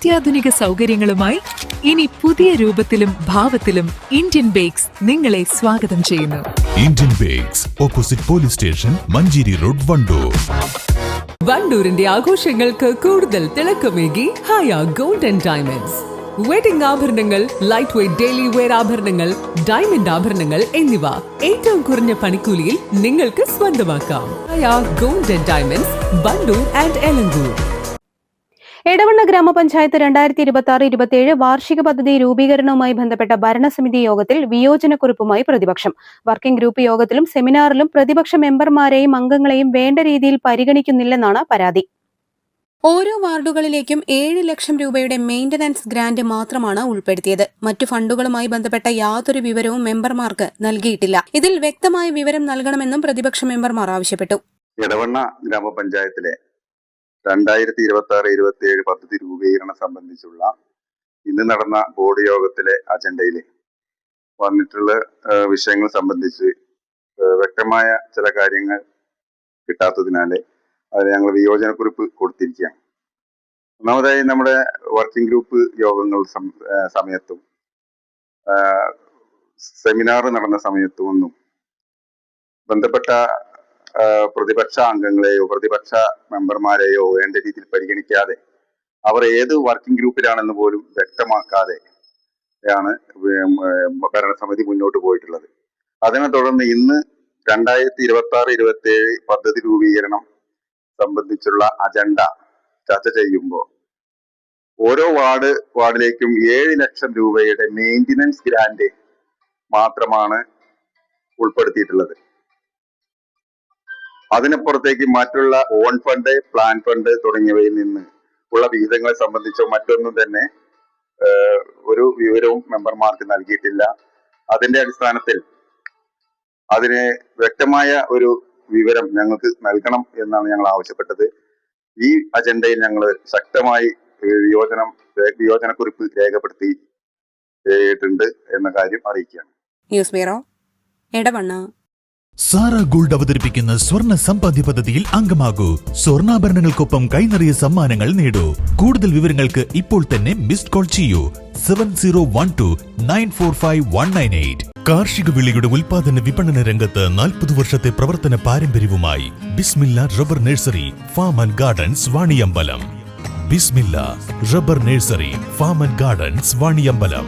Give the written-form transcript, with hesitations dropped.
അത്യാധുനിക സൗകര്യങ്ങളുമായി ഇനി പുതിയ രൂപത്തിലും ഭാവത്തിലും ഇന്ത്യൻ ബേക്സ് നിങ്ങളെ സ്വാഗതം ചെയ്യുന്നു. Indian Bakes, opposite police station, Manjeri road, Wandoor. വണ്ടൂരിന്റെ ആഘോഷങ്ങൾക്ക് കൂടുതൽ തിളക്കമേകി Haya gold and diamonds. Wedding ആഭരണങ്ങൾ, ലൈറ്റ് വെയ്റ്റ് ഡെയിലി വെയർ ആഭരണങ്ങൾ, ഡയമണ്ട് ആഭരണങ്ങൾ എന്നിവ ഏറ്റവും കുറഞ്ഞ പണിക്കൂലിയിൽ നിങ്ങൾക്ക് സ്വന്തമാക്കാം. Haya gold and diamonds, Wandoor and Elankur. Edavanna ഗ്രാമപഞ്ചായത്ത് 2026-27 വാർഷിക പദ്ധതി രൂപീകരണവുമായി ബന്ധപ്പെട്ട ഭരണസമിതി യോഗത്തിൽ വിയോജനക്കുറിപ്പുമായി പ്രതിപക്ഷം. വർക്കിംഗ് ഗ്രൂപ്പ് യോഗത്തിലും സെമിനാറിലും പ്രതിപക്ഷ മെമ്പർമാരെയും അംഗങ്ങളെയും വേണ്ട രീതിയിൽ പരിഗണിക്കുന്നില്ലെന്നാണ് പരാതി. ഓരോ വാർഡുകളിലേക്കും 7 ലക്ഷം രൂപയുടെ മെയിന്റനൻസ് ഗ്രാന്റ് മാത്രമാണ് ഉൾപ്പെടുത്തിയത്. മറ്റു ഫണ്ടുകളുമായി ബന്ധപ്പെട്ട യാതൊരു വിവരവും മെമ്പർമാർക്ക് നൽകിയിട്ടില്ല. ഇതിൽ വ്യക്തമായ വിവരം നൽകണമെന്നും പ്രതിപക്ഷ മെമ്പർമാർ ആവശ്യപ്പെട്ടു. എടവണ്ണ ഗ്രാമപഞ്ചായത്തിലെ 2026-27 പദ്ധതി രൂപീകരണം സംബന്ധിച്ചുള്ള ഇന്ന് നടന്ന ബോർഡ് യോഗത്തിലെ അജണ്ടയിൽ വന്നിട്ടുള്ള വിഷയങ്ങൾ സംബന്ധിച്ച് വ്യക്തമായ ചില കാര്യങ്ങൾ കിട്ടാത്തതിനാല് അതിന് ഞങ്ങൾ വിയോജനക്കുറിപ്പ് കൊടുത്തിരിക്കുകയാണ്. ഒന്നാമതായി നമ്മുടെ വർക്കിംഗ് ഗ്രൂപ്പ് യോഗങ്ങൾ സമയത്തും സെമിനാർ നടന്ന സമയത്തും ഒന്നും ബന്ധപ്പെട്ട പ്രതിപക്ഷ അംഗങ്ങളെയോ പ്രതിപക്ഷ മെമ്പർമാരെയോ വേണ്ട രീതിയിൽ പരിഗണിക്കാതെ അവർ ഏത് വർക്കിംഗ് ഗ്രൂപ്പിലാണെന്ന് പോലും വ്യക്തമാക്കാതെ ആണ് ഭരണസമിതി മുന്നോട്ട് പോയിട്ടുള്ളത്. അതിനെ തുടർന്ന് ഇന്ന് 2026-27 പദ്ധതി രൂപീകരണം സംബന്ധിച്ചുള്ള അജണ്ട ചർച്ച ചെയ്യുമ്പോൾ ഓരോ വാർഡിലേക്കും 7 ലക്ഷം രൂപയുടെ മെയിന്റനൻസ് ഗ്രാന്റ് മാത്രമാണ് ഉൾപ്പെടുത്തിയിട്ടുള്ളത്. അതിനപ്പുറത്തേക്ക് മറ്റുള്ള ഓൺ ഫണ്ട്, പ്ലാൻ ഫണ്ട് തുടങ്ങിയവയിൽ നിന്ന് ഉള്ള വിഹിതങ്ങളെ സംബന്ധിച്ചോ മറ്റൊന്നും തന്നെ ഒരു വിവരവും മെമ്പർമാർക്ക് നൽകിയിട്ടില്ല. അതിന്റെ അടിസ്ഥാനത്തിൽ അതിന് വ്യക്തമായ ഒരു വിവരം ഞങ്ങൾക്ക് നൽകണം എന്നാണ് ഞങ്ങൾ ആവശ്യപ്പെട്ടത്. ഈ അജണ്ടയിൽ ഞങ്ങൾ ശക്തമായി വിയോജനക്കുറിപ്പ് രേഖപ്പെടുത്തിയിട്ടുണ്ട് എന്ന കാര്യം അറിയിക്കുകയാണ്. News bureau, Edavanna. Sara Gold അവതരിപ്പിക്കുന്ന സ്വർണ്ണ സമ്പാദ്യ പദ്ധതിയിൽ അംഗമാകൂ. സ്വർണ്ണാഭരണങ്ങൾക്കൊപ്പം കൈനിറിയ സമ്മാനങ്ങൾ നേടൂ. കൂടുതൽ വിവരങ്ങൾക്ക് ഇപ്പോൾ തന്നെ മിസ്ഡ് കോൾ ചെയ്യൂ 7012945198. കാർഷിക വിളയുടെ ഉൽപാദന വിപണന രംഗത്ത് 40 വർഷത്തെ പ്രവർത്തന പാരമ്പര്യവുമായി Bismilla rubber nursery, farm and gardens, Vaniyambalam. Bismilla rubber nursery, farm and gardens, Vaniyambalam.